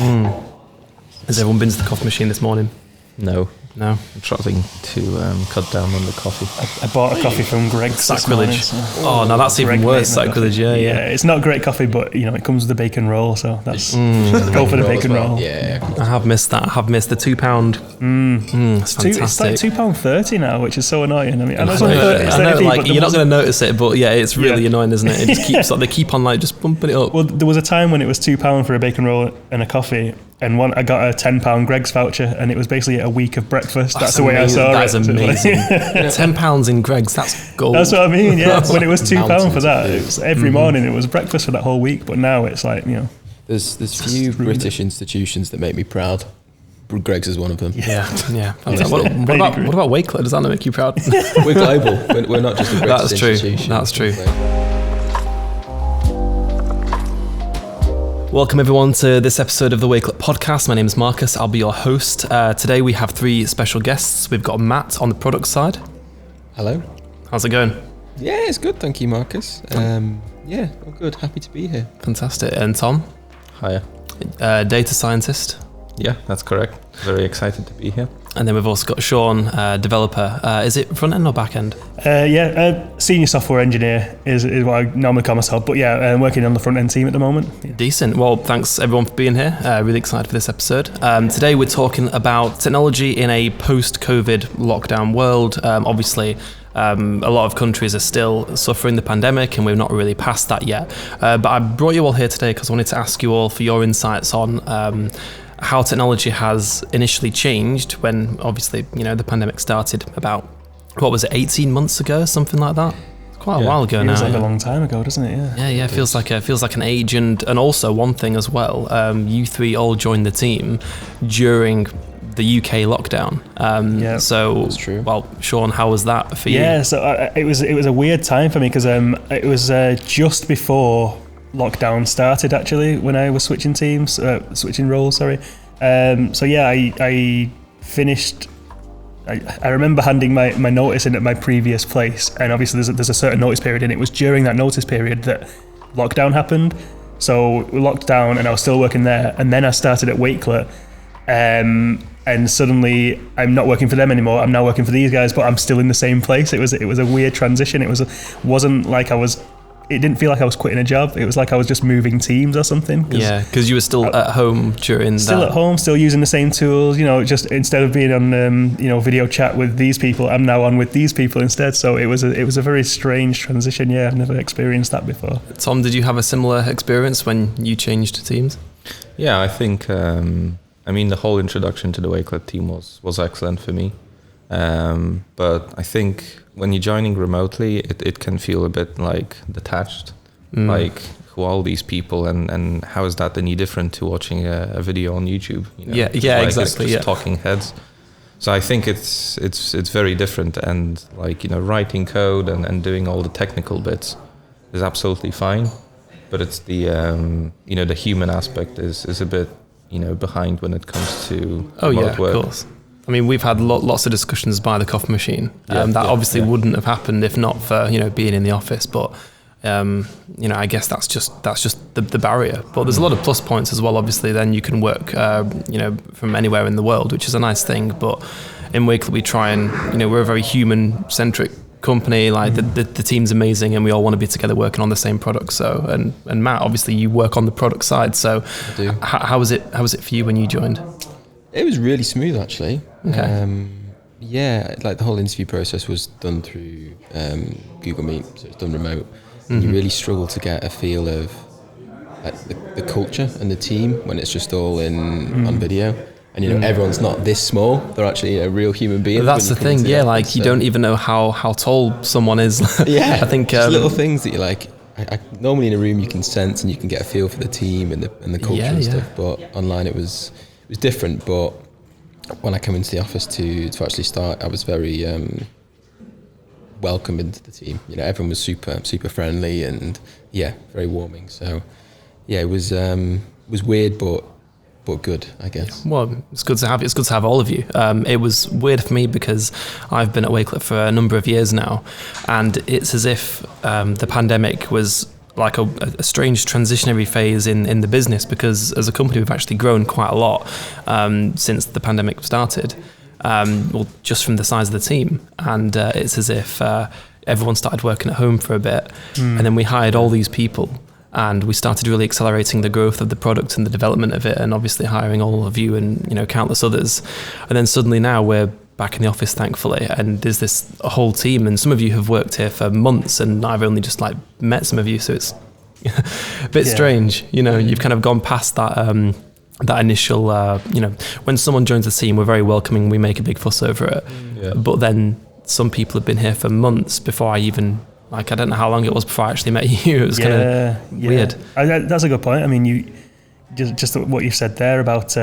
Has everyone been to the coffee machine this morning? No. No. I'm trying to cut down on the coffee. I bought a coffee from Greg's. Sacrilege. This morning, so. Oh, no, that's even worse. Sacrilege, yeah. It's not great coffee, but it comes with a bacon roll, so that's go for the bacon roll. Yeah. I have missed that. I have missed the £2. It's fantastic. It's like £2.30 now, which is so annoying. I mean, I know, like you're not going to notice it, but yeah, it's really annoying, isn't it? It just keeps they keep on like just bumping it up. Well, there was a time when it was £2 for a bacon roll and a coffee. And I got a £10 Greg's voucher, and it was basically a week of breakfast. That's the way I saw it. That's amazing. £10 in Greg's, that's gold. That's what I mean. Yeah, when it was £2 for that, it was every morning. It was breakfast for that whole week. But now it's like There's few British institutions that make me proud. Greg's is one of them. Yeah. What about Wakelet? Does that make you proud? We're global. We're not just a British institution. That's true. Welcome everyone to this episode of the Wakelet podcast. My name is Marcus. I'll be your host. Today we have three special guests. We've got Matt on the product side. Hello. How's it going? Yeah, it's good. Thank you, Marcus. All good. Happy to be here. Fantastic. And Tom? Hiya. Data scientist. Yeah, that's correct. Very excited to be here. And then we've also got Sean, developer. Is it front end or back end? Senior software engineer is what I normally call myself. But yeah, I'm working on the front end team at the moment. Yeah. Decent. Well, thanks everyone for being here. Really excited for this episode. Today we're talking about technology in a post-COVID lockdown world. Obviously, a lot of countries are still suffering the pandemic and we're not really past that yet. But I brought you all here today because I wanted to ask you all for your insights on how technology has initially changed when obviously, the pandemic started about, 18 months ago, something like that? Quite a while ago now. Feels like a long time ago, doesn't it? Yeah. Yeah, it feels like an age, and also one thing as well, you three all joined the team during the UK lockdown. So that's true. Well, Sean, how was that for you? Yeah, so it was a weird time for me because it was just before lockdown started actually when I was switching roles. I finished. I remember handing my notice in at my previous place, and obviously there's a certain notice period, and it was during that notice period that lockdown happened. So we locked down, and I was still working there, and then I started at Wakelet, and suddenly I'm not working for them anymore. I'm now working for these guys, but I'm still in the same place. It was a weird transition. Wasn't like it didn't feel like I was quitting a job. It was like I was just moving teams or something. Yeah, because you were still at home during Still at home, still using the same tools. Just instead of being on video chat with these people, I'm now on with these people instead. So it was a very strange transition. Yeah, I've never experienced that before. Tom, did you have a similar experience when you changed teams? Yeah, I think the whole introduction to the Wakelet team was excellent for me. But I think when you're joining remotely, it can feel a bit like detached. Like, who are all these people and how is that any different to watching a video on YouTube? Exactly. It's just talking heads. So I think it's very different, and writing code and doing all the technical bits is absolutely fine. But it's the the human aspect is a bit behind when it comes to remote work. Of course. I mean, we've had lots of discussions by the coffee machine. That wouldn't have happened if not for being in the office. But I guess that's just the barrier. But there's a lot of plus points as well. Obviously, then you can work from anywhere in the world, which is a nice thing. But in Wakelet, we try and we're a very human centric company. Like the team's amazing, and we all want to be together working on the same product. So and Matt, obviously, you work on the product side. So I do. How was it for you when you joined? It was really smooth, actually. Okay. The whole interview process was done through Google Meet, so it's done remote. And you really struggle to get a feel of the culture and the team when it's just all on video. And everyone's not this small; they're actually a real human being. That's the thing, you don't even know how tall someone is. Yeah, I think little things that you like. Normally in a room you can sense and you can get a feel for the team and the culture and stuff. But online it was different. But when I came into the office to actually start, I was very welcomed into the team. Everyone was super friendly and very warming. So it was weird, but good, I guess. Well, it's good to have all of you. It was weird for me because I've been at Wakelet for a number of years now, and it's as if the pandemic was like a strange transitionary phase in the business, because as a company we've actually grown quite a lot since the pandemic started. Well, just from the size of the team, and it's as if everyone started working at home for a bit, and then we hired all these people, and we started really accelerating the growth of the product and the development of it, and obviously hiring all of you and countless others, and then suddenly now we're back in the office, thankfully, and there's this whole team, and some of you have worked here for months, and I've only just like met some of you, so it's a bit strange. You've kind of gone past that that initial, when someone joins the team, we're very welcoming, we make a big fuss over it, but then some people have been here for months before I even, I don't know how long it was before I actually met you. It was kind of weird. That's a good point. I mean, you just what you said there about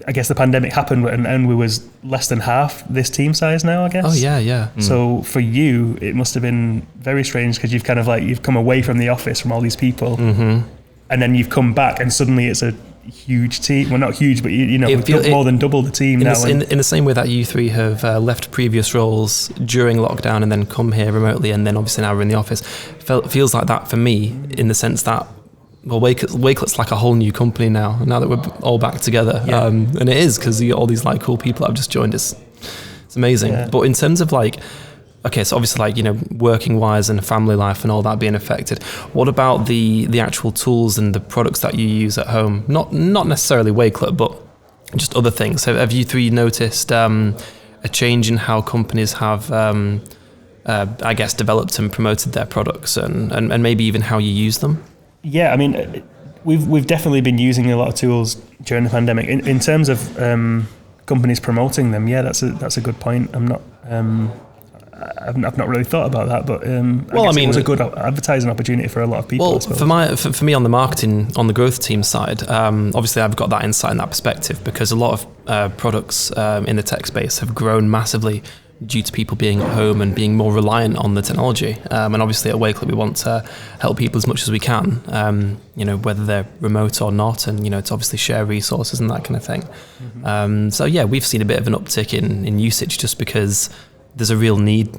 I guess the pandemic happened and we was less than half this team size now, I guess. Oh yeah. So for you, it must have been very strange, because you've kind of you've come away from the office, from all these people, and then you've come back, and suddenly it's a huge team. Well, not huge, but more than double the team now. In the same way that you three have left previous roles during lockdown and then come here remotely, and then obviously now we're in the office, feels like that for me, in the sense that, well, Wakelet's like a whole new company now that we're all back together. Yeah. And it is, because you got all these cool people that have just joined us. It's amazing. Yeah. But in terms of okay, so obviously working wise and family life and all that being affected, what about the actual tools and the products that you use at home? Not necessarily Wakelet, but just other things. Have you three noticed a change in how companies have I guess developed and promoted their products, and maybe even how you use them? Yeah, I mean, we've definitely been using a lot of tools during the pandemic. In terms of companies promoting them, yeah, that's a good point. I've not really thought about that, but it was a good advertising opportunity for a lot of people. Well, for me on the marketing, on the growth team side, obviously I've got that insight and that perspective, because a lot of products in the tech space have grown massively due to people being at home and being more reliant on the technology. And obviously at Wakelet we want to help people as much as we can, whether they're remote or not, and to obviously share resources and that kind of thing. So yeah, we've seen a bit of an uptick in usage, just because there's a real need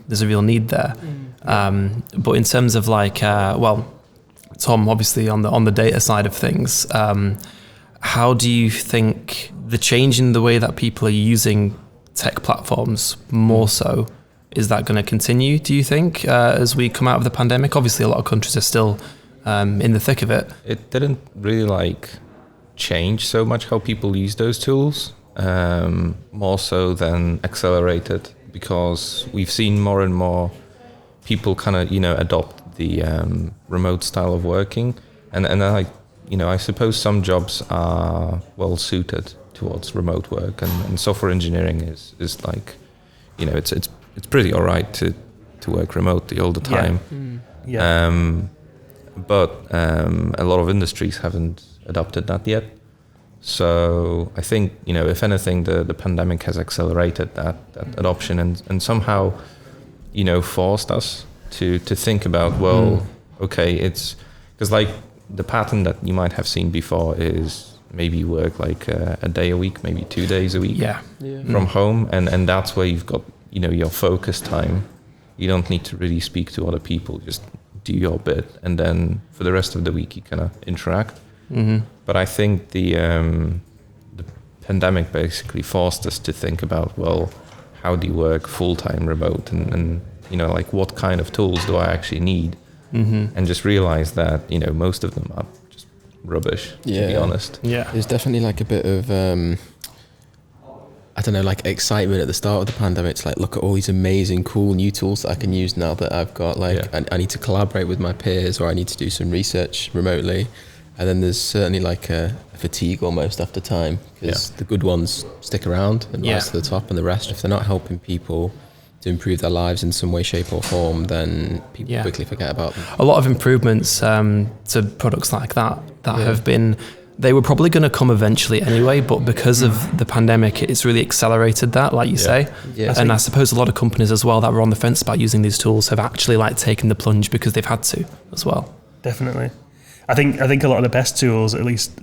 there. But in terms of Tom, obviously on the data side of things, how do you think the change in the way that people are using tech platforms more so, is that going to continue, do you think, as we come out of the pandemic? Obviously a lot of countries are still in the thick of it. It didn't really change so much how people use those tools, more so than accelerated, because we've seen more and more people kind of adopt the remote style of working, and I suppose some jobs are well suited towards remote work, and software engineering is it's pretty all right to work remotely all the time. But a lot of industries haven't adopted that yet. So I think if anything, the pandemic has accelerated that adoption, and somehow forced us to think about, okay, it's because the pattern that you might have seen before is maybe work a day a week, maybe 2 days a week from home, and that's where you've got your focus time. You don't need to really speak to other people, just do your bit, and then for the rest of the week you kind of interact. But I think the pandemic basically forced us to think about, how do you work full-time remote, and what kind of tools do I actually need, and just realize that most of them are rubbish, to be honest. Yeah, there's definitely a bit of excitement at the start of the pandemic. It's look at all these amazing, cool new tools that I can use now that I've got. I need to collaborate with my peers, or I need to do some research remotely. And then there's certainly a fatigue almost after time, because the good ones stick around and rise to the top, and the rest, if they're not helping people to improve their lives in some way, shape or form, then people quickly forget about them. A lot of improvements to products like that have been, they were probably going to come eventually anyway, but because of the pandemic, it's really accelerated that, like you say. Yeah. And I suppose a lot of companies as well that were on the fence about using these tools have actually taken the plunge because they've had to as well. Definitely. I think a lot of the best tools, at least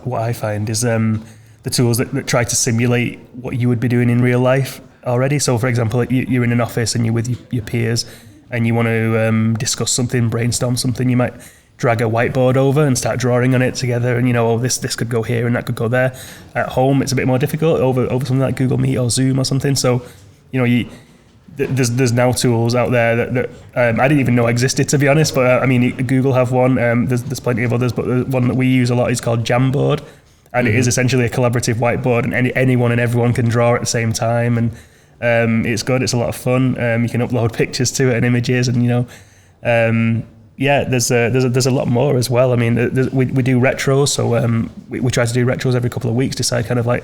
what I find, is the tools that try to simulate what you would be doing in real life already. So for example, you're in an office and you're with your peers, and you want to discuss something, brainstorm something, you might drag a whiteboard over and start drawing on it together, and this could go here and that could go there. At home it's a bit more difficult over something like Google Meet or Zoom or something. So there's now tools out there that I didn't even know existed, to be honest, but I mean Google have one, there's plenty of others, but the one that we use a lot is called Jamboard, and it is essentially a collaborative whiteboard, and anyone and everyone can draw at the same time, and it's good, it's a lot of fun. You can upload pictures to it and images, and there's a lot more as well. I mean, we do retros, so we try to do retros every couple of weeks, decide kind of like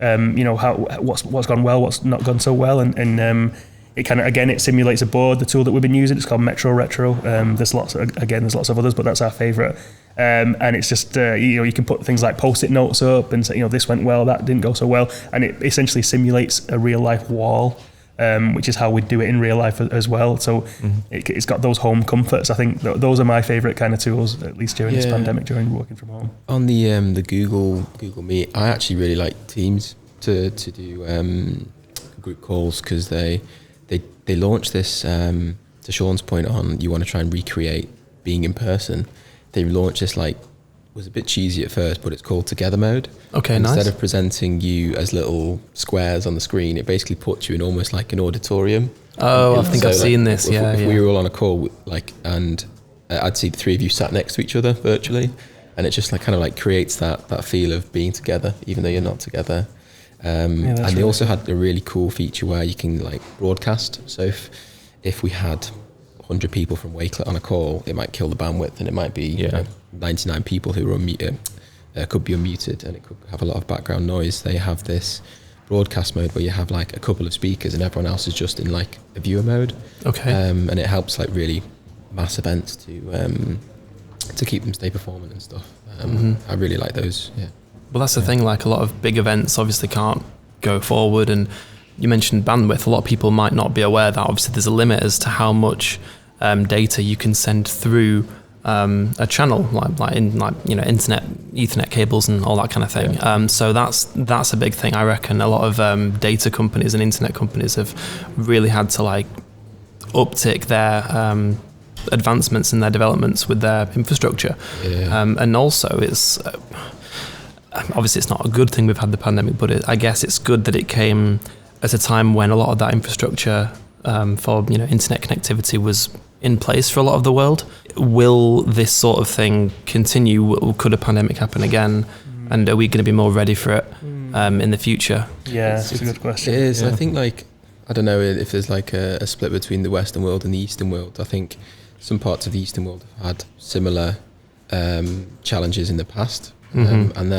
what's gone well, what's not gone so well, and it kind of, again, it simulates a board. The tool that we've been using, it's called Metro Retro. There's lots of others, but that's our favourite. And it's just you can put things like post-it notes up and say, this went well, that didn't go so well, and it essentially simulates a real life wall, which is how we do it in real life as well. So it's got those home comforts. I think those are my favourite kind of tools, at least during this pandemic, during working from home. On the Google Meet, I actually really like Teams to do group calls, because they launched this, to Sean's point on, you want to try and recreate being in person. They launched this, was a bit cheesy at first, but it's called Together Mode. Okay, and nice. Instead of presenting you as little squares on the screen, it basically puts you in almost like an auditorium. Oh, I think I've seen this. If we were all on a call, and I'd see the three of you sat next to each other virtually, and it just creates that feel of being together, even though you're not together. And they also had a really cool feature where you can broadcast. So if we had 100 people from Wakelet on a call, it might kill the bandwidth, and it might be 99 people who are could be unmuted, and it could have a lot of background noise. They have this broadcast mode where you have a couple of speakers and everyone else is just in a viewer mode. Okay. And it helps really mass events to keep them stay performant and stuff. I really like those. Yeah. Well, that's the thing, a lot of big events obviously can't go forward, and you mentioned bandwidth. A lot of people might not be aware that obviously there's a limit as to how much data you can send through a channel, internet, Ethernet cables and all that kind of thing. Yeah. So that's a big thing. I reckon a lot of data companies and internet companies have really had to uptick their advancements in their developments with their infrastructure. Yeah. And also it's obviously it's not a good thing we've had the pandemic, but I guess it's good that it came at a time when a lot of that infrastructure for internet connectivity was in place for a lot of the world. Will this sort of thing continue? Could a pandemic happen again? And are we going to be more ready for it in the future? Yeah, it's a good question. It is. Yeah. I think I don't know if there's a split between the Western world and the Eastern world. I think some parts of the Eastern world have had similar challenges in the past. And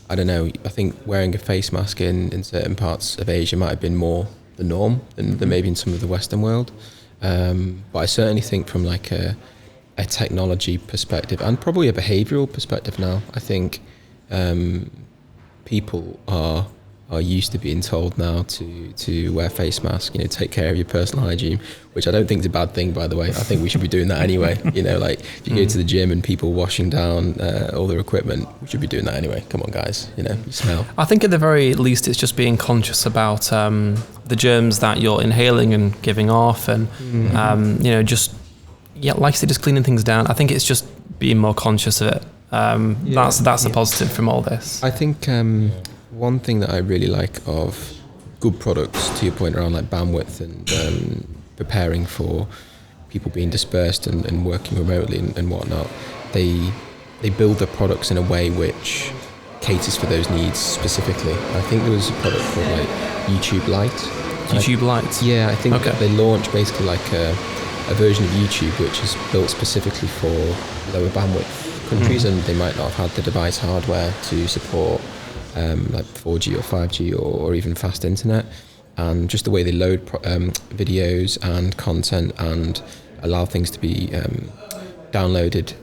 I don't know, I think wearing a face mask in certain parts of Asia might have been more the norm than maybe in some of the Western world. But I certainly think from a technology perspective and probably a behavioural perspective now, I think people are used to being told now to wear face masks, take care of your personal hygiene, which I don't think is a bad thing, by the way. I think we should be doing that anyway. If you go to the gym and people washing down all their equipment, we should be doing that anyway. Come on, guys, you smell. I think at the very least it's just being conscious about the germs that you're inhaling and giving off, and like I said, just cleaning things down. I think it's just being more conscious of it. That's a positive from all this. I think one thing that I really like of good products, to your point around bandwidth and preparing for people being dispersed and working remotely and whatnot, they build their products in a way which caters for those needs specifically. I think there was a product called YouTube Lite. YouTube Lite? Yeah, I think that they launched basically a version of YouTube which is built specifically for lower bandwidth countries, and they might not have had the device hardware to support 4G or 5G or even fast internet, and just the way they load videos and content and allow things to be downloaded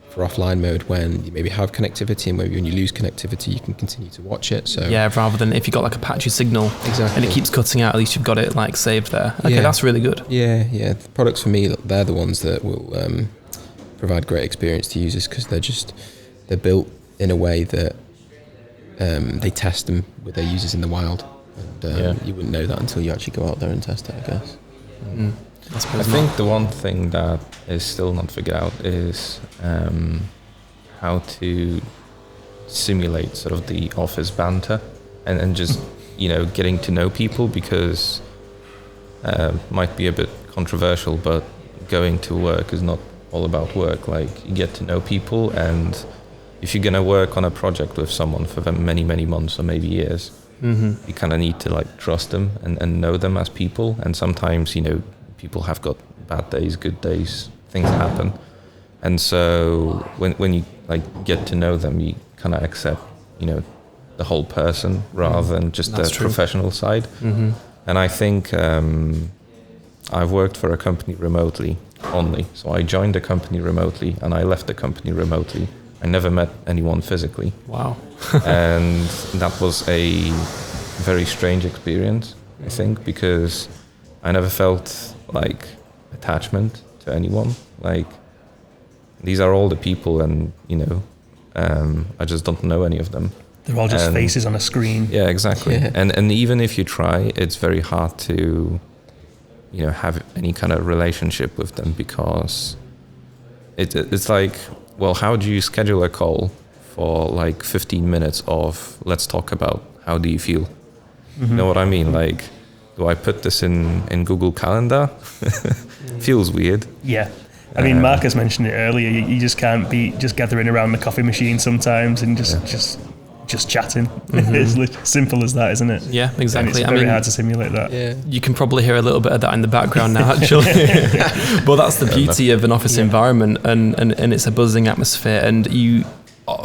for offline mode when you maybe have connectivity, and maybe when you lose connectivity you can continue to watch it. So rather than if you've got a patchy signal and it keeps cutting out, at least you've got it saved there. Okay, that's really good. The products for me, they're the ones that will provide great experience to users, because they're built in a way that they test them with their users in the wild, and you wouldn't know that until you actually go out there and test it, I guess. I I suppose think the one thing that is still not figured out is how to simulate sort of the office banter and just, getting to know people, because might be a bit controversial, but going to work is not all about work. Like, you get to know people, and if you're going to work on a project with someone for many, many months or maybe years, you kind of need to like trust them and know them as people. And sometimes, people have got bad days, good days, things happen. And so when you like get to know them, you kind of accept, the whole person rather than just the professional side. And I think I've worked for a company remotely only. So I joined the company remotely and I left the company remotely. I never met anyone physically. Wow. And that was a very strange experience, I think, because I never felt like attachment to anyone. Like, these are all the people, and I just don't know any of them. They're all just faces on a screen. Yeah, exactly. Yeah. And even if you try, it's very hard to have any kind of relationship with them, because it's like, well, how do you schedule a call for like 15 minutes of let's talk about how do you feel? You know what I mean? Like, do I put this in Google Calendar? Feels weird. Yeah. I mean, Marcus mentioned it earlier. You just can't be just gathering around the coffee machine sometimes and just chatting. It's simple as that, isn't it? Yeah, exactly. And it's very hard to simulate that. Yeah. You can probably hear a little bit of that in the background now, actually. But that's the beauty of an office environment, and it's a buzzing atmosphere. And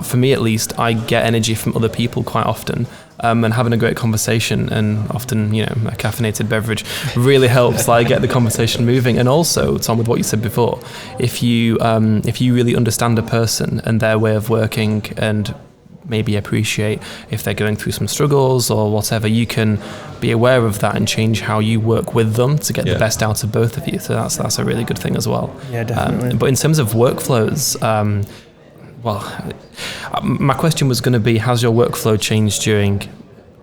for me at least, I get energy from other people quite often. And having a great conversation, and often, a caffeinated beverage really helps get the conversation moving. And also, Tom, with what you said before, if you really understand a person and their way of working, and maybe appreciate if they're going through some struggles or whatever, you can be aware of that and change how you work with them to get the best out of both of you. So that's a really good thing as well. Yeah, definitely. But in terms of workflows, my question was going to be, has your workflow changed during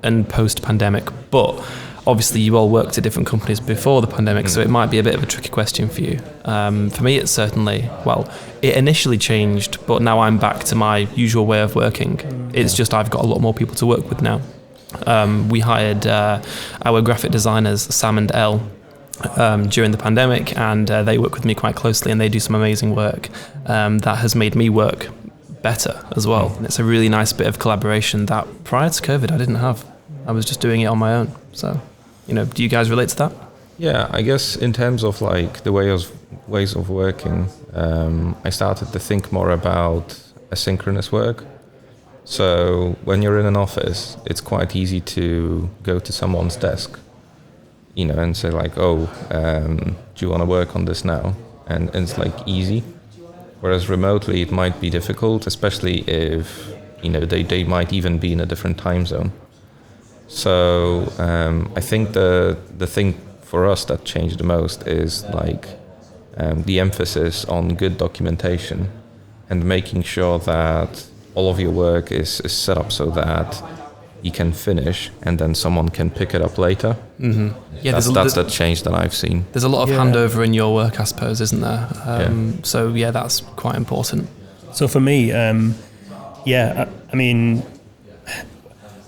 and post-pandemic? But obviously you all worked at different companies before the pandemic, so it might be a bit of a tricky question for you. For me, it's certainly, it initially changed, but now I'm back to my usual way of working. It's just I've got a lot more people to work with now. We hired our graphic designers, Sam and Elle, during the pandemic, and they work with me quite closely, and they do some amazing work that has made me work better as well. And it's a really nice bit of collaboration that prior to COVID I didn't have. I was just doing it on my own. So, do you guys relate to that? Yeah, I guess in terms of like the ways of working, I started to think more about asynchronous work. So when you're in an office, it's quite easy to go to someone's desk, and say like, oh, do you want to work on this now? And it's like easy. Whereas remotely, it might be difficult, especially if, they might even be in a different time zone. So I think the thing for us that changed the most is like the emphasis on good documentation and making sure that all of your work is set up so that you can finish and then someone can pick it up later. Yeah, that's the change that I've seen. There's a lot of handover in your work, I suppose, isn't there? So yeah, that's quite important. So for me, I mean,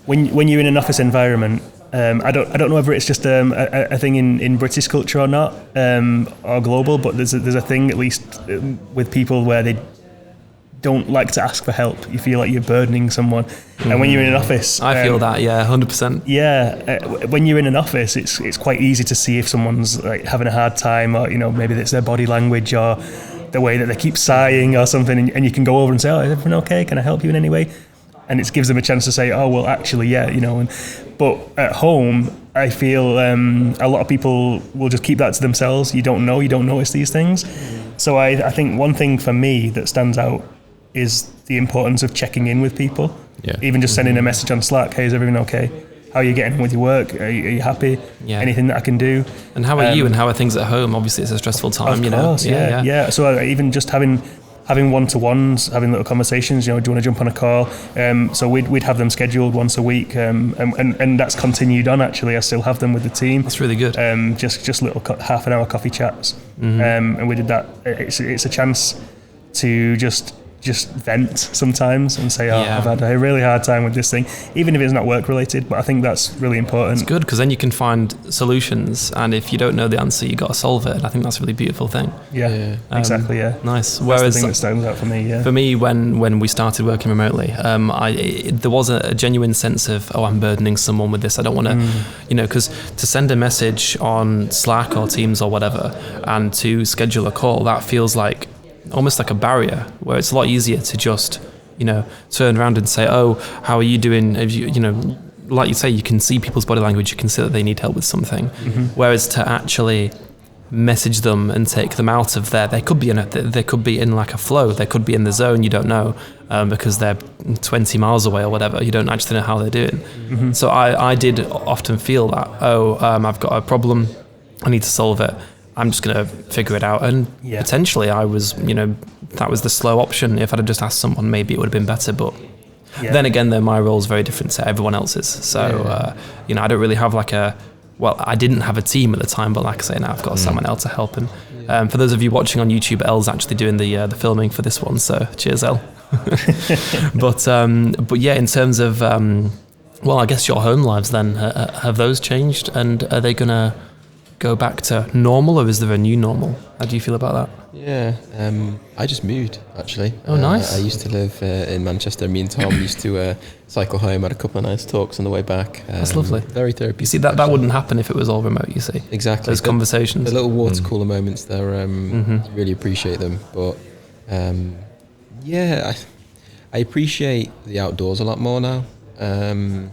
when you're in an office environment, I don't know whether it's just a thing in British culture or not, or global, but there's a thing, at least with people, where they don't like to ask for help. You feel like you're burdening someone. And when you're in an office, I feel that, 100%. Yeah, when you're in an office, it's quite easy to see if someone's like having a hard time, or maybe it's their body language or the way that they keep sighing or something, and you can go over and say, oh, is everything okay? Can I help you in any way? And it gives them a chance to say, oh, well, actually, yeah, but at home, I feel a lot of people will just keep that to themselves. You don't notice these things. So I think one thing for me that stands out is the importance of checking in with people. Yeah. Even just sending a message on Slack, hey, is everything okay? How are you getting on with your work? Are you happy? Yeah. Anything that I can do? And how are you, and how are things at home? Obviously, it's a stressful time, Of course, yeah. So even just having having one-to-ones, having little conversations, do you want to jump on a call? So we'd have them scheduled once a week, and that's continued on, actually. I still have them with the team. That's really good. Just little half an hour coffee chats. And we did that. It's a chance to just vent sometimes and say, I've had a really hard time with this thing, even if it's not work related, but I think that's really important. It's good, because then you can find solutions, and if you don't know the answer, you got to solve it. I think that's a really beautiful thing. Exactly. Nice. That's Whereas the thing that stands out for me. For me, when we started working remotely, there was a genuine sense of, I'm burdening someone with this. I don't want to, because to send a message on Slack or Teams or whatever, and to schedule a call, that feels like almost like a barrier, where it's a lot easier to just, turn around and say, how are you doing? Have you, like you say, you can see people's body language, you can see that they need help with something. Whereas to actually message them and take them out of they could be in like a flow, they could be in the zone, you don't know, because they're 20 miles away or whatever, you don't actually know how they're doing. So I did often feel that, I've got a problem, I need to solve it, I'm just going to figure it out. And potentially I was, that was the slow option. If I'd have just asked someone, maybe it would have been better. But then again, my role is very different to everyone else's. So, I don't really have I didn't have a team at the time, but like I say, now I've got someone else to help. And for those of you watching on YouTube, Elle's actually doing the filming for this one. So cheers, Elle. But yeah, in terms of, I guess your home lives then, have those changed? And are they going to go back to normal, or is there a new normal? How do you feel about that? Yeah, I just moved, actually. Oh, nice. I used to live in Manchester. Me and Tom used to cycle home, had a couple of nice talks on the way back. That's lovely. Very therapeutic. You see, that wouldn't happen if it was all remote, you see. Exactly. Those conversations. The little water cooler moments there, you really appreciate them. But, I appreciate the outdoors a lot more now. And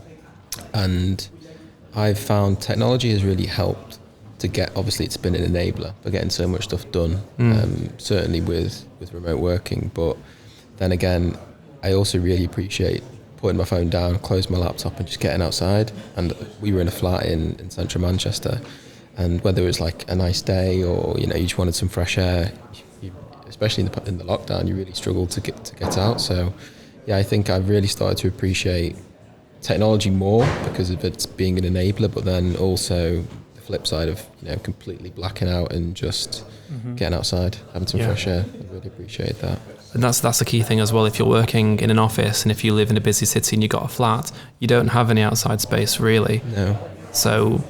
I've found technology has really helped to get, obviously it's been an enabler for getting so much stuff done, certainly with remote working, but then again, I also really appreciate putting my phone down, closing my laptop and just getting outside. And we were in a flat in central Manchester, and whether it was like a nice day or, you just wanted some fresh air, especially in the lockdown, you really struggled to get out. So I think I've really started to appreciate technology more because of its being an enabler, but then also flip side of completely blacking out and just getting outside, having some fresh air. I really appreciate that. And that's the key thing as well. If you're working in an office and if you live in a busy city and you've got a flat, you don't have any outside space really. No. So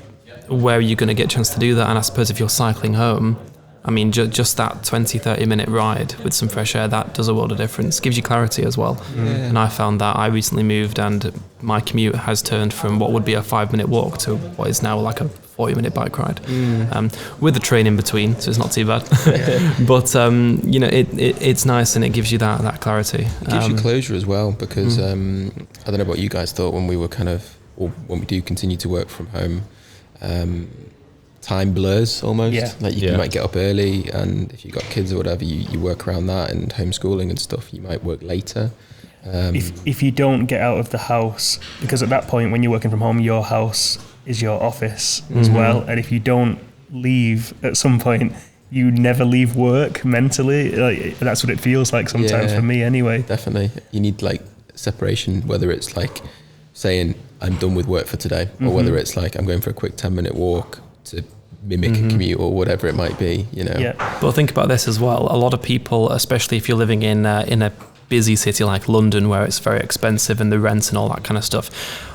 where are you going to get a chance to do that? And I suppose if you're cycling home, I mean, just that 20-30 minute ride with some fresh air, that does a world of difference. Gives you clarity as well. And I found that I recently moved and my commute has turned from what would be a 5-minute walk to what is now like a 40-minute bike ride, with the train in between, so it's not too bad. But it's nice and it gives you that clarity. It gives you closure as well, because I don't know what you guys thought when we were or when we do continue to work from home. Time blurs almost. You might get up early, and if you've got kids or whatever, you work around that, and homeschooling and stuff, you might work later. If you don't get out of the house, because at that point when you're working from home, your house is your office as well, and if you don't leave at some point, you never leave work mentally. That's what it feels like sometimes for me anyway. Definitely. You need separation, whether it's saying I'm done with work for today, or whether it's I'm going for a quick 10-minute walk to mimic a commute or whatever it might be, But think about this as well. A lot of people, especially if you're living in a busy city like London, where it's very expensive and the rent and all that kind of stuff,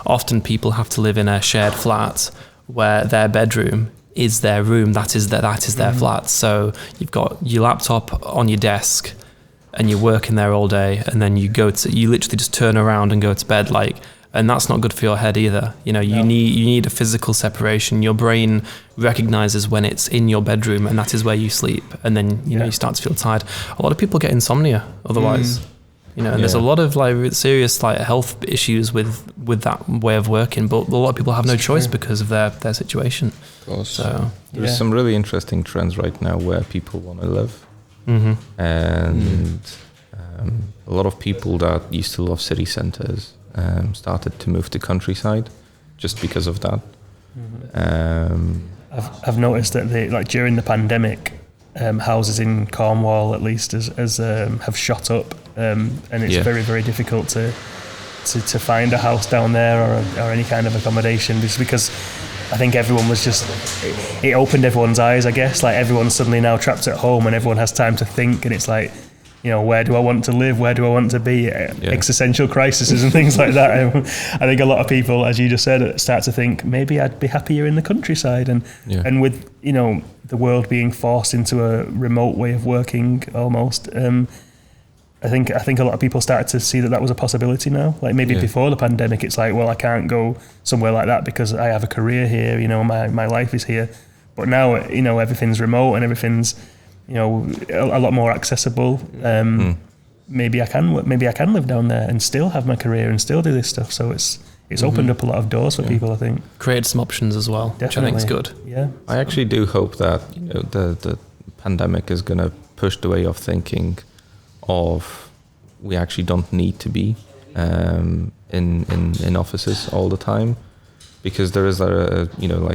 often people have to live in a shared flat where their bedroom is their room. That is their flat. So you've got your laptop on your desk and you're working there all day, and then you literally just turn around and go to bed and that's not good for your head either. You need a physical separation. Your brain recognizes when it's in your bedroom, and that is where you sleep. And then you start to feel tired. A lot of people get insomnia otherwise. And there's a lot of serious health issues with that way of working. But a lot of people have no choice because of their situation. Of course. So there's some really interesting trends right now where people want to live, and a lot of people that used to love city centers started to move to countryside just because of that. I've noticed that during the pandemic, houses in Cornwall, at least, have shot up, and it's very, very difficult to find a house down there or any kind of accommodation, just because I think everyone was it opened everyone's eyes, I guess. Like, everyone's suddenly now trapped at home and everyone has time to think, and it's like, where do I want to live? Where do I want to be? Existential crises and things like that. I think a lot of people, as you just said, start to think maybe I'd be happier in the countryside, and with the world being forced into a remote way of working almost. I think a lot of people started to see that was a possibility now. Like, maybe before the pandemic, it's like, well, I can't go somewhere like that because I have a career here. My life is here. But now, everything's remote and everything's, a lot more accessible. Maybe I can live down there and still have my career and still do this stuff. So it's opened up a lot of doors for people, I think. Created some options as well, Definitely. which I think is good. Yeah. I actually do hope that the pandemic is going to push the way of thinking of we actually don't need to be in offices all the time, because there is a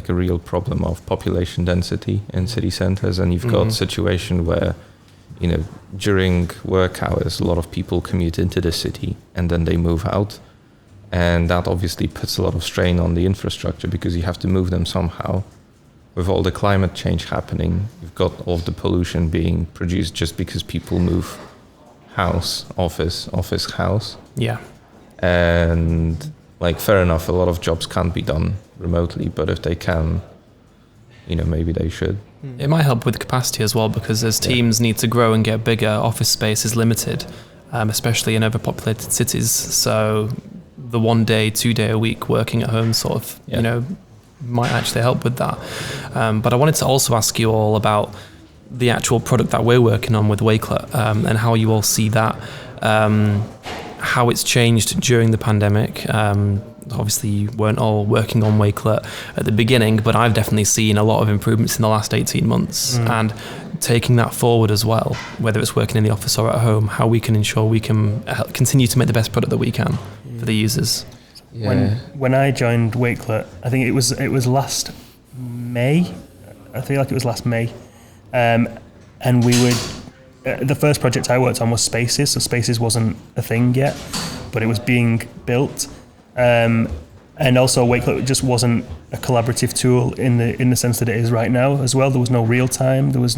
real problem of population density in city centers, and you've got a situation where during work hours a lot of people commute into the city and then they move out, and that obviously puts a lot of strain on the infrastructure because you have to move them somehow. With all the climate change happening, you've got all of the pollution being produced just because people move house, office, house. Yeah. And fair enough, a lot of jobs can't be done remotely, but if they can, maybe they should. It might help with capacity as well, because as teams need to grow and get bigger, office space is limited, especially in overpopulated cities. So the 1 day, 2 day a week working at home sort of, might actually help with that. But I wanted to also ask you all about the actual product that we're working on with Wakelet, and how you all see that, how it's changed during the pandemic. Obviously you weren't all working on Wakelet at the beginning, but I've definitely seen a lot of improvements in the last 18 months, and taking that forward as well, whether it's working in the office or at home, how we can ensure we can continue to make the best product that we can for the users. Yeah. When I joined Wakelet, I think it was last May. I feel like it was last May. And we would, the first project I worked on was Spaces, so Spaces wasn't a thing yet, but it was being built. And also Wakelet just wasn't a collaborative tool in the sense that it is right now as well. There was no real time, there was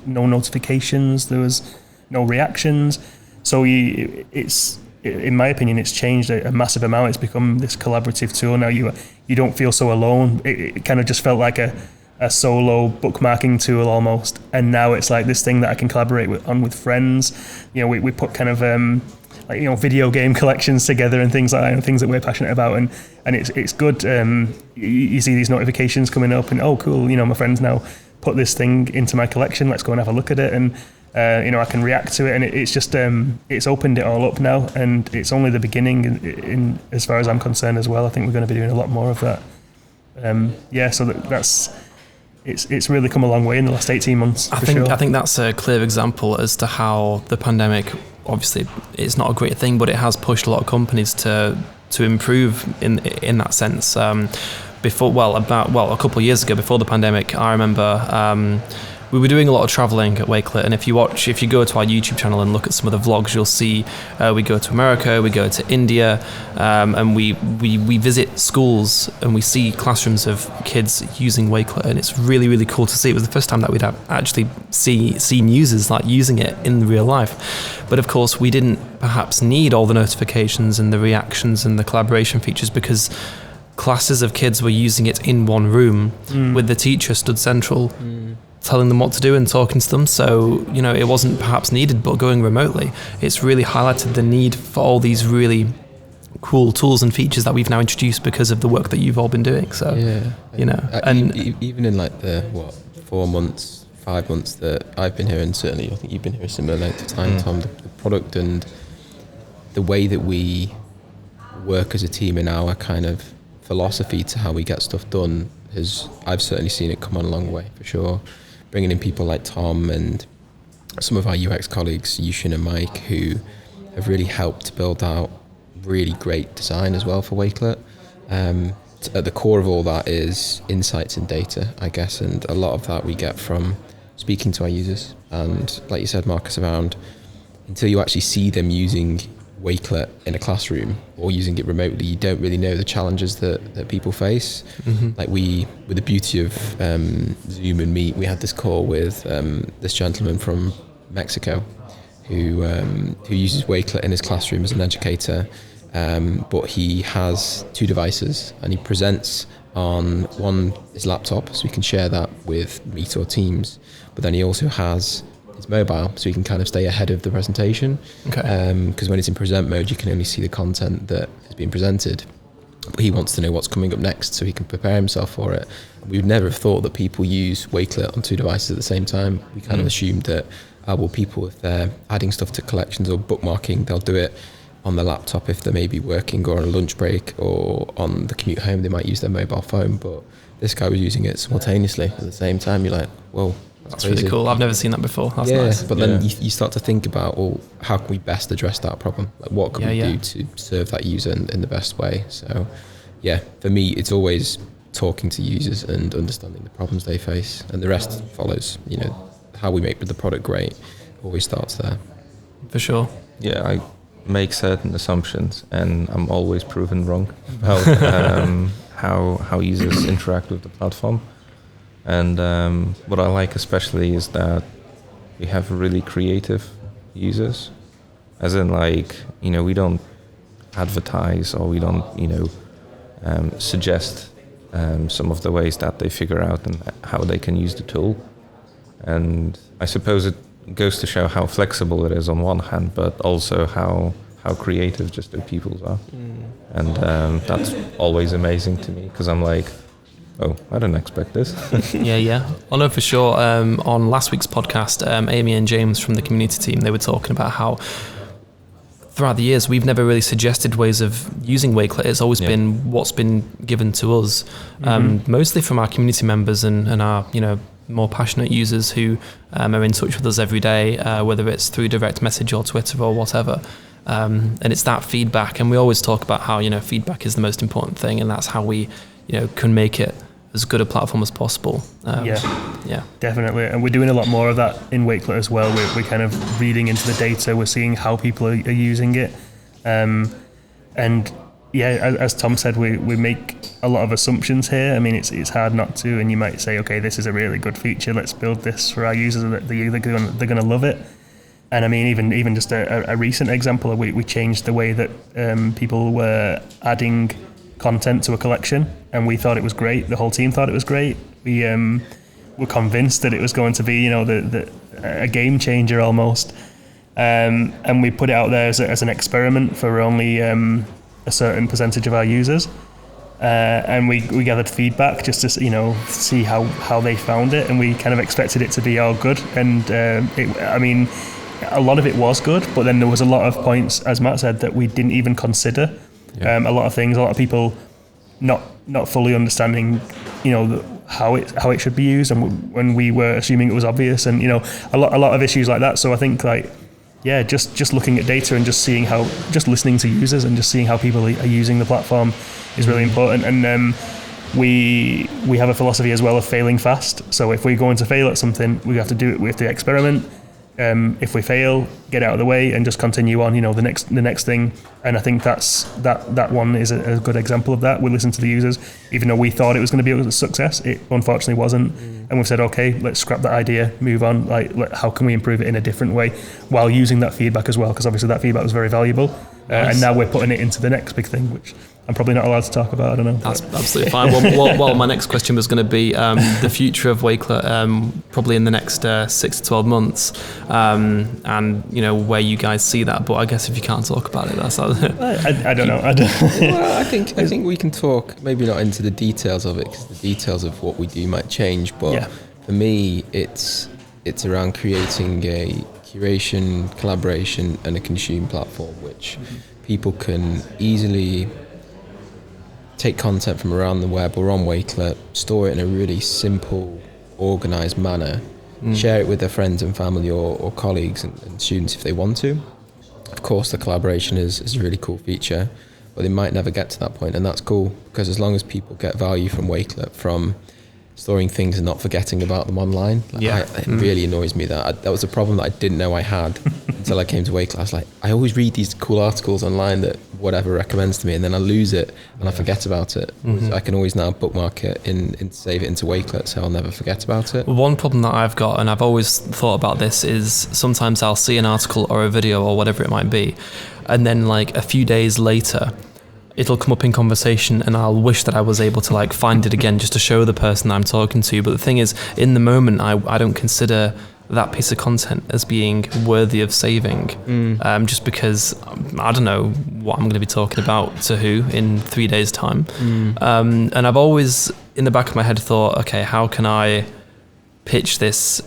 no notifications, there was no reactions. So in my opinion, it's changed a massive amount. It's become this collaborative tool. Now you don't feel so alone. It kind of just felt like a solo bookmarking tool almost, and now it's like this thing that I can collaborate with friends. We put kind of video game collections together and things like that, and things that we're passionate about, and it's good. You see these notifications coming up, and oh cool, my friends now put this thing into my collection, let's go and have a look at it, and I can react to it, and it's just it's opened it all up now, and it's only the beginning in as far as I'm concerned as well. I think we're going to be doing a lot more of that. So that's it's really come a long way in the last 18 months. I think that's a clear example as to how the pandemic, obviously it's not a great thing, but it has pushed a lot of companies to improve in that sense. A couple of years ago, before the pandemic, I remember we were doing a lot of traveling at Wakelet, and if you go to our YouTube channel and look at some of the vlogs, you'll see we go to America, we go to India, and we visit schools and we see classrooms of kids using Wakelet, and it's really, really cool to see. It was the first time that we'd actually seen users using it in real life. But of course, we didn't perhaps need all the notifications and the reactions and the collaboration features, because classes of kids were using it in one room with the teacher stood central, telling them what to do and talking to them. So, it wasn't perhaps needed, but going remotely, it's really highlighted the need for all these really cool tools and features that we've now introduced because of the work that you've all been doing. So, and even in the 4 months, 5 months that I've been here, and certainly I think you've been here a similar length of time, Tom, the product and the way that we work as a team in our kind of philosophy to how we get stuff done I've certainly seen it come on a long way, for sure. Bringing in people like Tom and some of our UX colleagues, Yushin and Mike, who have really helped build out really great design as well for Wakelet. At the core of all that is insights and data, I guess, and a lot of that we get from speaking to our users. And like you said, Marcus, around until you actually see them using Wakelet in a classroom or using it remotely, you don't really know the challenges that people face. Like with the beauty of Zoom and Meet, we had this call with this gentleman from Mexico who uses Wakelet in his classroom as an educator, but he has 2 devices and he presents on his laptop, so he can share that with Meet or Teams, but then he also has his mobile, so he can kind of stay ahead of the presentation. Because when it's in present mode, you can only see the content that is being presented, but he wants to know what's coming up next so he can prepare himself for it. We would never have thought that people use Wakelet on 2 devices at the same time. We kind of assumed that people, if they're adding stuff to collections or bookmarking, they'll do it on the laptop if they're maybe working or on a lunch break, or on the commute home they might use their mobile phone. But this guy was using it simultaneously at the same time. You're like, whoa, that's crazy. Really cool. I've never seen that before. That's nice. But then you start to think about, well, how can we best address that problem? Like, what can we do to serve that user in the best way? So yeah, for me, it's always talking to users and understanding the problems they face, and the rest follows. You know, how we make the product great always starts there. For sure. Yeah, I make certain assumptions, and I'm always proven wrong about how users interact with the platform. And what I like especially is that we have really creative users, as in, like, you know, we don't advertise or we don't, you know, suggest some of the ways that they figure out and how they can use the tool. And I suppose it goes to show how flexible it is on one hand, but also how creative just the people are. And that's always amazing to me, because I'm like, oh, I didn't expect this. Yeah. I know for sure. On last week's podcast, Amy and James from the community team, they were talking about how throughout the years we've never really suggested ways of using Wakelet. It's always been what's been given to us, mostly from our community members and our, you know, more passionate users who are in touch with us every day, whether it's through direct message or Twitter or whatever. And it's that feedback, and we always talk about how, you know, feedback is the most important thing, and that's how we, you know, can make it as good a platform as possible. Yeah, definitely. And we're doing a lot more of that in Wakelet as well. We're kind of reading into the data. We're seeing how people are using it. And yeah, as Tom said, we make a lot of assumptions here. I mean, it's hard not to, and you might say, okay, this is a really good feature. Let's build this for our users. They're going to love it. And I mean, even just a recent example, we changed the way that people were adding content to a collection, and we thought it was great. The whole team thought it was great. We were convinced that it was going to be, you know, a game changer almost. And we put it out there as an experiment for only a certain percentage of our users. And we gathered feedback just to, you know, see how they found it, and we kind of expected it to be all good. And I mean, a lot of it was good, but then there was a lot of points, as Matt said, that we didn't even consider. A lot of things, a lot of people not fully understanding, you know, how it should be used, and when we were assuming it was obvious, and, you know, a lot of issues like that. So I think, like, yeah, just looking at data and just listening to users and just seeing how people are using the platform is really important. And we have a philosophy as well of failing fast. So if we're going to fail at something, we have to do it. We have to experiment. If we fail, get out of the way and just continue on, you know, the next thing. And I think that one is a good example of that. We listened to the users, even though we thought it was going to be a success. It unfortunately wasn't. And we've said, okay, let's scrap that idea, move on. Like, how can we improve it in a different way while using that feedback as well? Because obviously that feedback was very valuable. Nice. And now we're putting it into the next big thing, which I'm probably not allowed to talk about. I don't know. That's absolutely fine. Well, my next question was going to be the future of Wakelet, probably in the next 6 to 12 months, and, you know, where you guys see that. But I guess if you can't talk about it, that's I don't know. Well, I think we can talk, maybe not into the details of it, because the details of what we do might change. But for me, it's around creating a curation, collaboration, and a consume platform, which people can easily take content from around the web or on Wakelet, store it in a really simple, organised manner, share it with their friends and family or colleagues and students if they want to. Of course, the collaboration is a really cool feature, but they might never get to that point, and that's cool, because as long as people get value from Wakelet, from storing things and not forgetting about them online. It really annoys me that was a problem that I didn't know I had until I came to Wakelet. I was like, I always read these cool articles online that whatever recommends to me, and then I lose it and I forget about it. I can always now bookmark it and save it into Wakelet, so I'll never forget about it. One problem that I've got, and I've always thought about this, is sometimes I'll see an article or a video or whatever it might be, and then like a few days later it'll come up in conversation and I'll wish that I was able to like find it again just to show the person that I'm talking to. But the thing is, in the moment, I don't consider that piece of content as being worthy of saving, just because I don't know what I'm going to be talking about to who in 3 days' time. And I've always, in the back of my head, thought, okay, how can I pitch this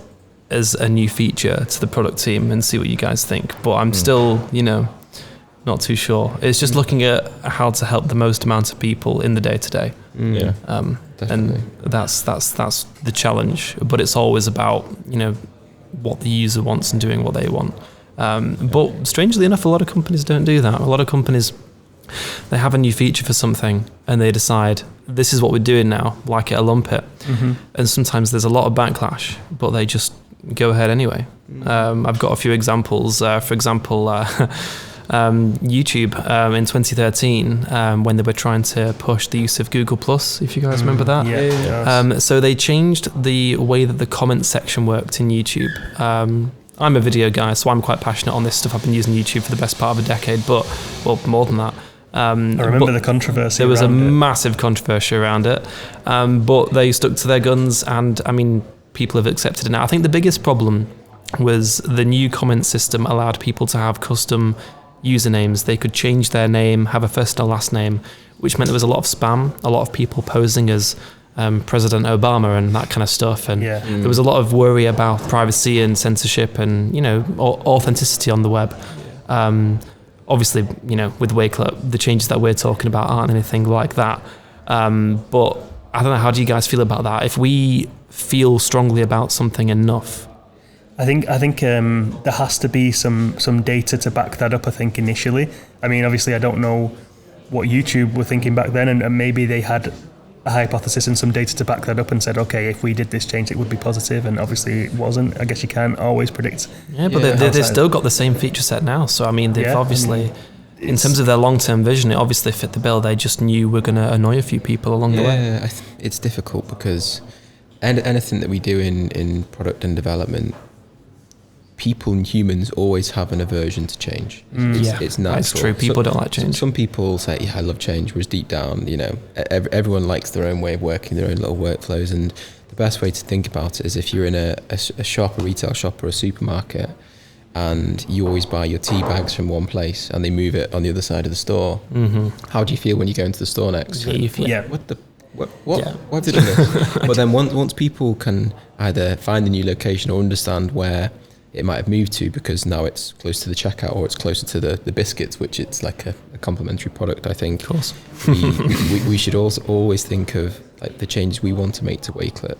as a new feature to the product team and see what you guys think? But I'm still, not too sure. It's just looking at how to help the most amount of people in the day-to-day. Definitely. And that's the challenge. But it's always about, what the user wants and doing what they want. But strangely enough, a lot of companies don't do that. A lot of companies, they have a new feature for something and they decide, this is what we're doing now, like it or lump it. And sometimes there's a lot of backlash, but they just go ahead anyway. I've got a few examples. For example, YouTube in 2013, when they were trying to push the use of Google Plus, if you guys remember that. So they changed the way that the comment section worked in YouTube. I'm a video guy, so I'm quite passionate on this stuff. I've been using YouTube for the best part of a decade, but more than that. I remember the controversy. There was a massive controversy around it, but they stuck to their guns, and I mean, people have accepted it now. I think the biggest problem was the new comment system allowed people to have custom usernames. They could change their name, have a first and a last name, which meant there was a lot of spam, a lot of people posing as President Obama and that kind of stuff, and there was a lot of worry about privacy and censorship and authenticity on the web. Obviously, with Wakelet, the changes that we're talking about aren't anything like that. But I don't know, how do you guys feel about that? If we feel strongly about something enough, I think there has to be some data to back that up, I think, initially. I mean, obviously, I don't know what YouTube were thinking back then, and maybe they had a hypothesis and some data to back that up and said, okay, if we did this change, it would be positive, and obviously it wasn't. I guess you can't always predict. Yeah, but they've still got the same feature set now. So, I mean, they've obviously, in terms of their long-term vision, it obviously fit the bill. They just knew we're going to annoy a few people along the way. Yeah, it's difficult because anything that we do in product and development, people and humans always have an aversion to change. It's natural. That's true. People don't like change. Some people say, yeah, I love change, whereas deep down, everyone likes their own way of working, their own little workflows. And the best way to think about it is if you're in a shop, a retail shop or a supermarket, and you always buy your tea bags from one place and they move it on the other side of the store. How do you feel when you go into the store next? What have they done this? But then once people can either find a new location or understand where it might have moved to, because now it's close to the checkout or it's closer to the biscuits, which it's like a complementary product, I think. Of course. we should also always think of like the changes we want to make to Wakelet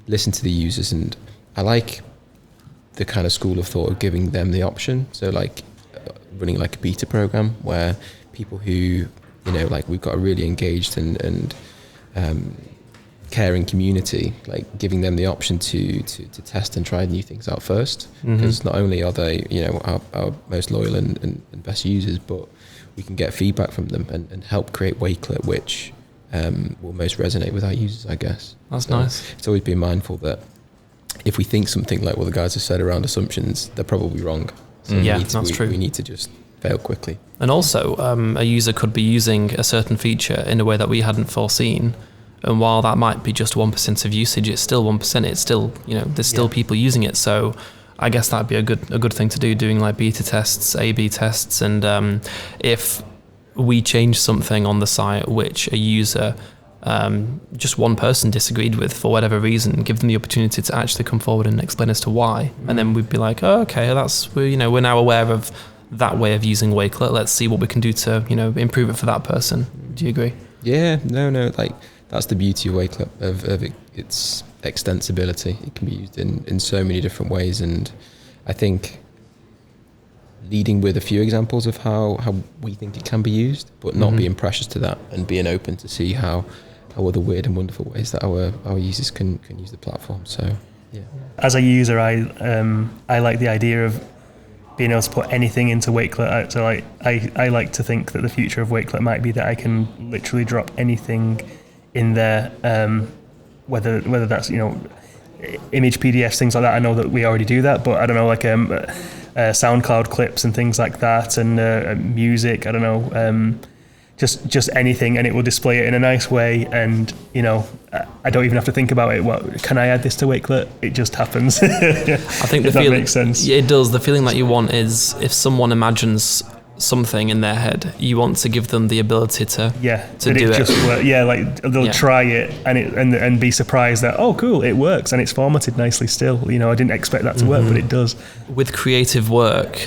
listen to the users. And I like the kind of school of thought of giving them the option. So like running like a beta program where people who, we've got a really engaged and caring community, like giving them the option to test and try new things out first, because not only are they our most loyal and best users, but we can get feedback from them and help create Wakelet which will most resonate with our users, I guess. That's nice. It's always been mindful that if we think something like what the guys have said around assumptions, they're probably wrong. So that's true. We need to just fail quickly. And also a user could be using a certain feature in a way that we hadn't foreseen. And while that might be just 1% of usage, it's still 1%. It's still, there's still people using it. So I guess that'd be a good thing to do, doing like beta tests, A/B tests. And if we change something on the site which a user, just one person disagreed with for whatever reason, give them the opportunity to actually come forward and explain as to why. And then we'd be like, oh, okay, we're now aware of that way of using Wakelet. Let's see what we can do to, improve it for that person. Do you agree? Yeah, no, like, that's the beauty of Wakelet, of its extensibility. It can be used in so many different ways, and I think leading with a few examples of how we think it can be used, but not being precious to that, and being open to see how other weird and wonderful ways that our users can use the platform. So yeah. As a user, I like the idea of being able to put anything into Wakelet. So I like to think that the future of Wakelet might be that I can literally drop anything in there, whether that's image PDFs, things like that. I know that we already do that, but I don't know, like SoundCloud clips and things like that, and music. I don't know, just anything, and it will display it in a nice way. And I don't even have to think about it. What can I add this to Wakelet? It just happens. I think the feeling, that makes sense. Yeah, it does. The feeling that you want is if someone imagines something in their head, you want to give them the ability to do it. Yeah, like they'll try it and be surprised that, oh cool, it works and it's formatted nicely still. I didn't expect that to work, but it does. With creative work,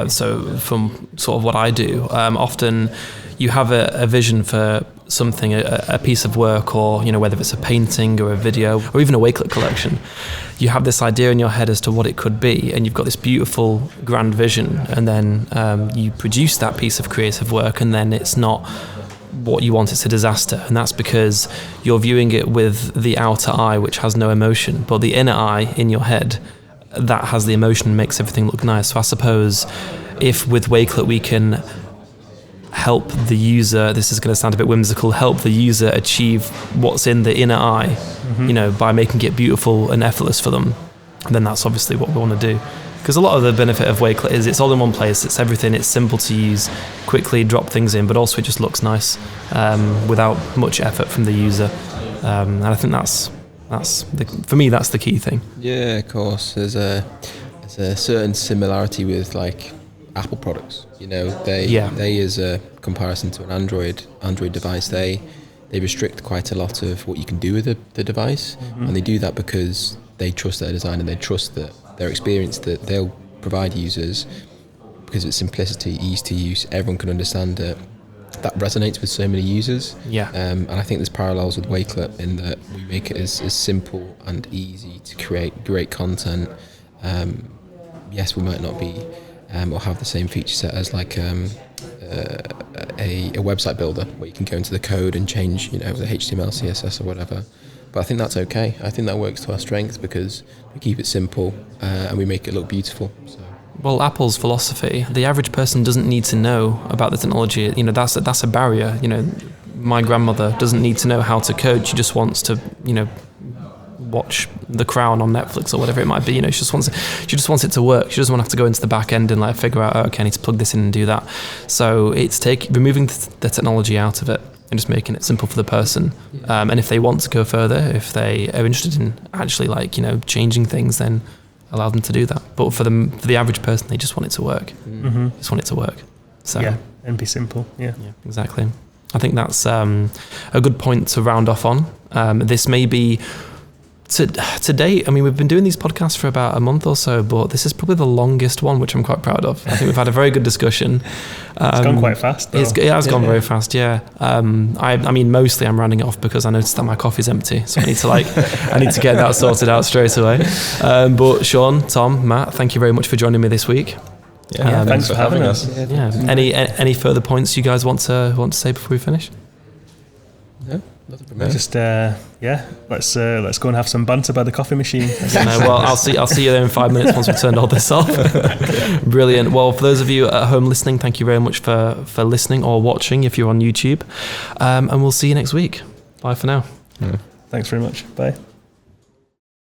so from sort of what I do, often you have a vision for something, a piece of work, or whether it's a painting or a video or even a Wakelet collection. You have this idea in your head as to what it could be, and you've got this beautiful grand vision, and then you produce that piece of creative work, and then it's not what you want. It's a disaster, and that's because you're viewing it with the outer eye, which has no emotion, but the inner eye in your head, that has the emotion and makes everything look nice. So I suppose if with Wakelet we can help the user, this is going to sound a bit whimsical, help the user achieve what's in the inner eye, by making it beautiful and effortless for them, then that's obviously what we want to do. Because a lot of the benefit of Wakelet is it's all in one place, it's everything, it's simple to use, quickly drop things in, but also it just looks nice without much effort from the user. And I think for me, that's the key thing. Yeah, of course. There's a certain similarity with like Apple products. They as a comparison to an Android device, they restrict quite a lot of what you can do with the device, and they do that because they trust their design and they trust that their experience that they'll provide users, because of its simplicity, ease to use, everyone can understand it. That resonates with so many users. And I think there's parallels with Wakelet in that we make it as simple and easy to create great content. Yes, we might not be or have the same feature set as like a website builder where you can go into the code and change the HTML, CSS or whatever, but I think that's okay. I think that works to our strength because we keep it simple and we make it look beautiful. So. Well, Apple's philosophy, the average person doesn't need to know about the technology. That's a barrier. My grandmother doesn't need to know how to code. She just wants to watch The Crown on Netflix or whatever it might be. She just wants it to work. She doesn't want to have to go into the back end and like figure out, okay, I need to plug this in and do that. So it's removing the technology out of it and just making it simple for the person. And if they want to go further, if they are interested in actually changing things, then allow them to do that. But for the average person, they just want it to work. Just want it to work. So and be simple. Yeah, exactly. I think that's a good point to round off on. This may be to date, we've been doing these podcasts for about a month or so, but this is probably the longest one, which I'm quite proud of. I think we've had a very good discussion. It's gone quite fast, though. It has gone very fast, yeah. Mostly I'm rounding it off because I noticed that my coffee's empty, so I need to get that sorted out straight away. But Sean, Tom, Matt, thank you very much for joining me this week. Yeah, thanks for having us. Yeah. Any further points you guys want to say before we finish? No. Just let's go and have some banter by the coffee machine. I'll see you there in 5 minutes once we've turned all this off. Brilliant. Well, for those of you at home listening, thank you very much for listening or watching if you're on YouTube, and we'll see you next week. Bye for now. Thanks very much. Bye.